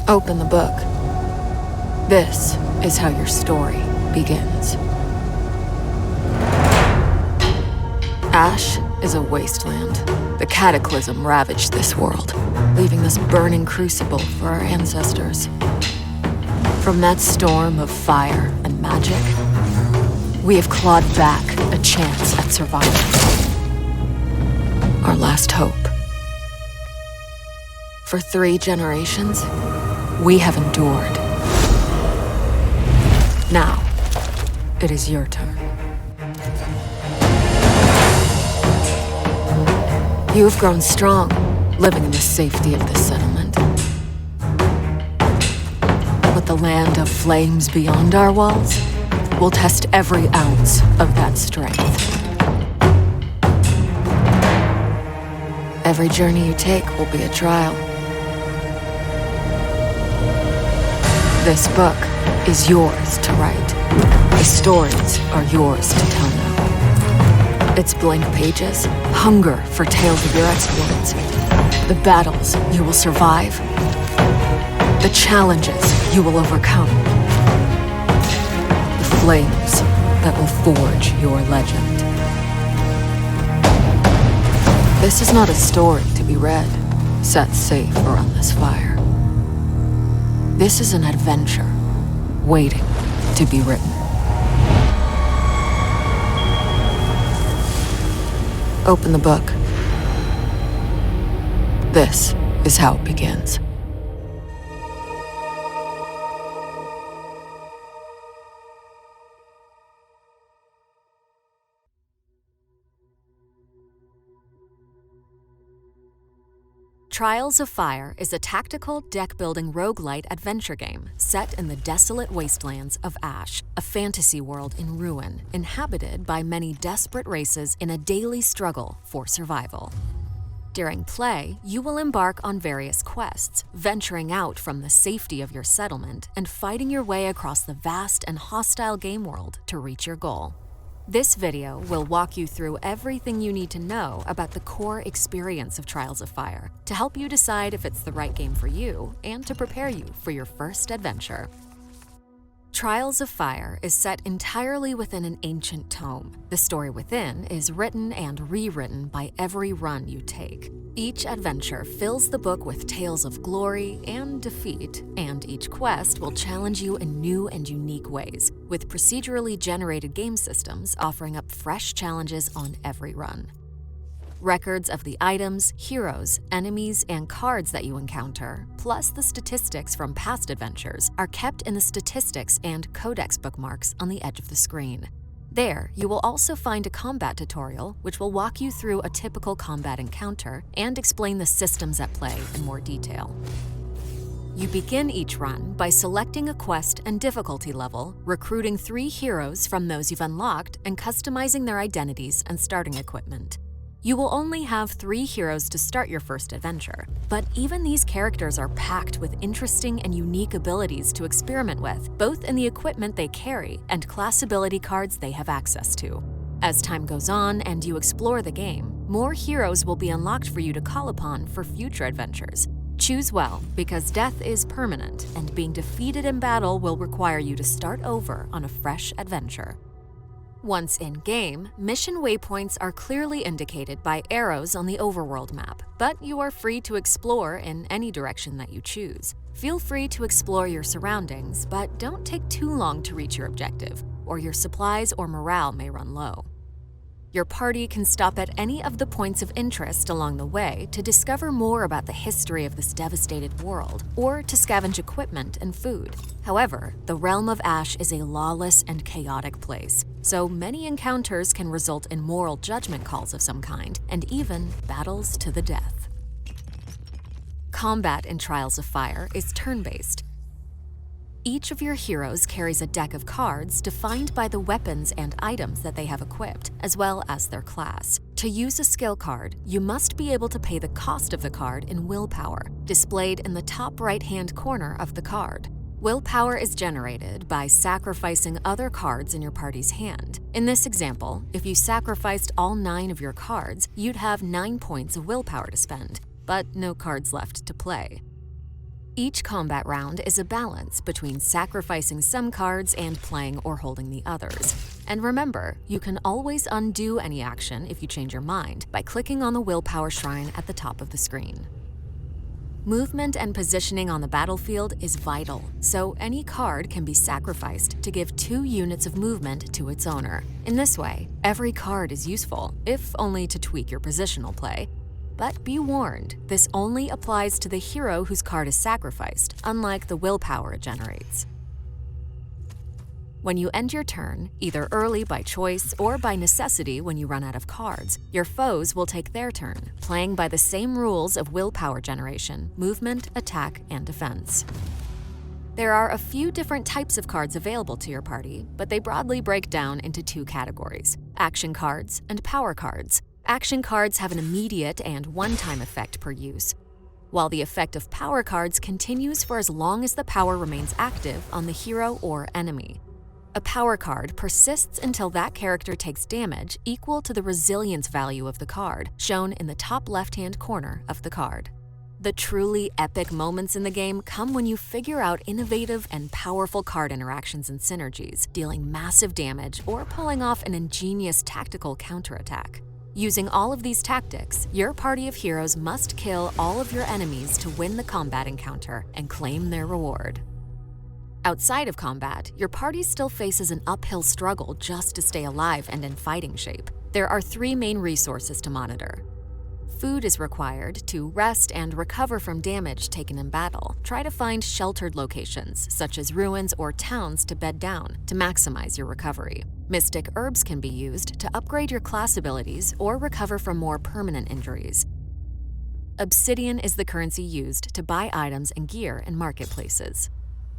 Open the book. This is how your story begins. Ash is a wasteland. The cataclysm ravaged this world, leaving this burning crucible for our ancestors. From that storm of fire and magic, we have clawed back a chance at survival. Our last hope. For 3 generations, we have endured. Now, it is your turn. You have grown strong, living in the safety of this settlement. But the land of flames beyond our walls will test every ounce of that strength. Every journey you take will be a trial. This book is yours to write. The stories are yours to tell now. Its blank pages hunger for tales of your exploits, the battles you will survive, the challenges you will overcome, the flames that will forge your legend. This is not a story to be read, set safe around this fire. This is an adventure waiting to be written. Open the book. This is how it begins. Trials of Fire is a tactical, deck-building roguelite adventure game set in the desolate wastelands of Ash, a fantasy world in ruin, inhabited by many desperate races in a daily struggle for survival. During play, you will embark on various quests, venturing out from the safety of your settlement and fighting your way across the vast and hostile game world to reach your goal. This video will walk you through everything you need to know about the core experience of Trials of Fire to help you decide if it's the right game for you and to prepare you for your first adventure. Trials of Fire is set entirely within an ancient tome. The story within is written and rewritten by every run you take. Each adventure fills the book with tales of glory and defeat, and each quest will challenge you in new and unique ways, with procedurally generated game systems offering up fresh challenges on every run. Records of the items, heroes, enemies, and cards that you encounter, plus the statistics from past adventures, are kept in the statistics and codex bookmarks on the edge of the screen. There, you will also find a combat tutorial which will walk you through a typical combat encounter and explain the systems at play in more detail. You begin each run by selecting a quest and difficulty level, recruiting 3 heroes from those you've unlocked, and customizing their identities and starting equipment. You will only have 3 heroes to start your first adventure, but even these characters are packed with interesting and unique abilities to experiment with, both in the equipment they carry and class ability cards they have access to. As time goes on and you explore the game, more heroes will be unlocked for you to call upon for future adventures. Choose well, because death is permanent, and being defeated in battle will require you to start over on a fresh adventure. Once in-game, mission waypoints are clearly indicated by arrows on the overworld map, but you are free to explore in any direction that you choose. Feel free to explore your surroundings, but don't take too long to reach your objective, or your supplies or morale may run low. Your party can stop at any of the points of interest along the way to discover more about the history of this devastated world, or to scavenge equipment and food. However, the Realm of Ash is a lawless and chaotic place, so many encounters can result in moral judgment calls of some kind, and even battles to the death. Combat in Trials of Fire is turn-based. Each of your heroes carries a deck of cards defined by the weapons and items that they have equipped, as well as their class. To use a skill card, you must be able to pay the cost of the card in willpower, displayed in the top right-hand corner of the card. Willpower is generated by sacrificing other cards in your party's hand. In this example, if you sacrificed all 9 of your cards, you'd have 9 points of willpower to spend, but no cards left to play. Each combat round is a balance between sacrificing some cards and playing or holding the others. And remember, you can always undo any action if you change your mind by clicking on the willpower shrine at the top of the screen. Movement and positioning on the battlefield is vital, so any card can be sacrificed to give 2 units of movement to its owner. In this way, every card is useful, if only to tweak your positional play. But be warned, this only applies to the hero whose card is sacrificed, unlike the willpower it generates. When you end your turn, either early by choice or by necessity when you run out of cards, your foes will take their turn, playing by the same rules of willpower generation, movement, attack, and defense. There are a few different types of cards available to your party, but they broadly break down into 2 categories: action cards and power cards. Action cards have an immediate and one-time effect per use, while the effect of power cards continues for as long as the power remains active on the hero or enemy. A power card persists until that character takes damage equal to the resilience value of the card, shown in the top left-hand corner of the card. The truly epic moments in the game come when you figure out innovative and powerful card interactions and synergies, dealing massive damage or pulling off an ingenious tactical counterattack. Using all of these tactics, your party of heroes must kill all of your enemies to win the combat encounter and claim their reward. Outside of combat, your party still faces an uphill struggle just to stay alive and in fighting shape. There are 3 main resources to monitor. Food is required to rest and recover from damage taken in battle. Try to find sheltered locations, such as ruins or towns, to bed down to maximize your recovery. Mystic herbs can be used to upgrade your class abilities or recover from more permanent injuries. Obsidian is the currency used to buy items and gear in marketplaces.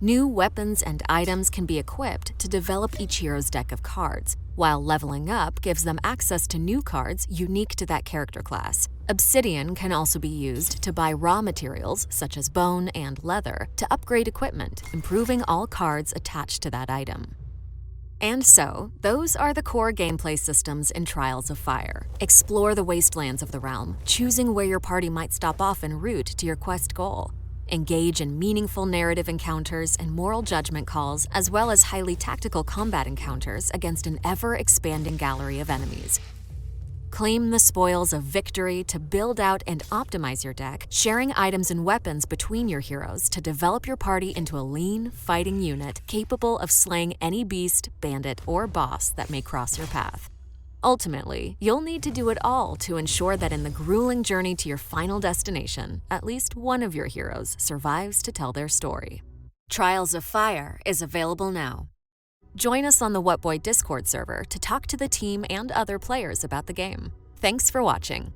New weapons and items can be equipped to develop each hero's deck of cards, while leveling up gives them access to new cards unique to that character class. Obsidian can also be used to buy raw materials, such as bone and leather, to upgrade equipment, improving all cards attached to that item. And so, those are the core gameplay systems in Trials of Fire. Explore the wastelands of the realm, choosing where your party might stop off en route to your quest goal. Engage in meaningful narrative encounters and moral judgment calls, as well as highly tactical combat encounters against an ever-expanding gallery of enemies. Claim the spoils of victory to build out and optimize your deck, sharing items and weapons between your heroes to develop your party into a lean, fighting unit capable of slaying any beast, bandit, or boss that may cross your path. Ultimately, you'll need to do it all to ensure that in the grueling journey to your final destination, at least one of your heroes survives to tell their story. Trials of Fire is available now. Join us on the What Boy Discord server to talk to the team and other players about the game. Thanks for watching.